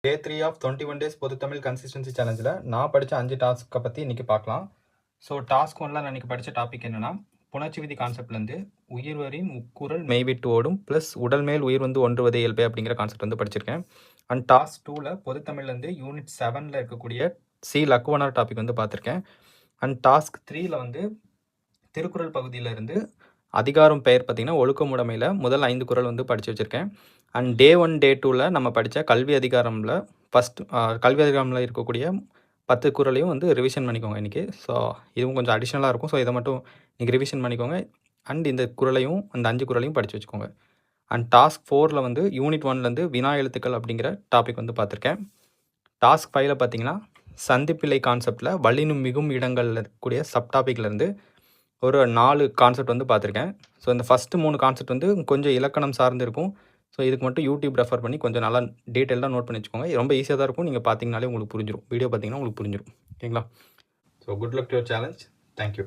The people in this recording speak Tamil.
டே 3 ஆஃப் 21 டேஸ் பொது தமிழ் கன்சிஸ்டன்சி சேலஞ்சில் நான் படித்த 5 டாஸ்க்கை பற்றி இன்றைக்கி பார்க்கலாம். ஸோ டாஸ்க் 1ல் நான் இன்றைக்கி படித்த டாபிக் என்னென்னா, புணர்ச்சி விதி கான்செப்ட்லேருந்து உயிர்வரின் உட்குரல் மெய்விட்டு ஓடும் ப்ளஸ் உடல் மேல் உயிர் வந்து ஒன்றுவது இயல்பே அப்படிங்கிற கான்செப்ட் வந்து படிச்சிருக்கேன். அண்ட் டாஸ்க் 2ல் பொதுத்தமிழ்லேருந்து யூனிட் 7ல் இருக்கக்கூடிய சி லக்குவனார் டாபிக் வந்து பார்த்துருக்கேன். அண்ட் டாஸ்க் 3ல் வந்து திருக்குறள் பகுதியிலேருந்து அதிகாரம் பெயர் பார்த்திங்கன்னா ஒழுக்கமுடைமையில் முதல் 5 குறள் வந்து படித்து வச்சுருக்கேன். அண்ட் டே 1 டே 2ல் நம்ம படித்த கல்வி அதிகாரமில் கல்வி அதிகாரமில் இருக்கக்கூடிய 10 குறளையும் வந்து ரிவிஷன் பண்ணிக்கோங்க இன்றைக்கி. ஸோ இதுவும் கொஞ்சம் அடிஷ்னலாக இருக்கும். ஸோ இதை மட்டும் இன்றைக்கி ரிவிஷன் பண்ணிக்கோங்க. அண்ட் இந்த குறளையும் அந்த 5 குறளையும் படித்து வச்சுக்கோங்க. அண்ட் டாஸ்க் 4ல் வந்து யூனிட் 1லேருந்து வினா எழுத்துக்கள் அப்படிங்கிற டாபிக் வந்து பார்த்துருக்கேன். டாஸ்க் 5ல் பார்த்தீங்கன்னா சந்திப்பிழை கான்செப்டில் வல்லினும் மிகும் இடங்களில் இருக்கக்கூடிய சப்டாபிக்லேருந்து ஒரு 4 கான்செப்ட் வந்து பார்த்துருக்கேன். ஸோ இந்த ஃபஸ்ட்டு 3 கான்செப்ட் வந்து கொஞ்சம் இலக்கணம் சார்ந்து இருக்கும். ஸோ இதுக்கு மட்டும் யூடியூப் ரெஃபர் பண்ணி கொஞ்சம் நல்லா டீட்டெயிலாக நோட் பண்ணி வச்சுக்கோங்க. ரொம்ப ஈஸியாக தான் இருக்கும். நீங்கள் பார்த்தீங்கனாலே உங்களுக்கு புரிஞ்சிடும். வீடியோ பார்த்தீங்கன்னா உங்களுக்கு புரிஞ்சிடும். ஓகேங்களா? So good luck to your challenge. Thank you.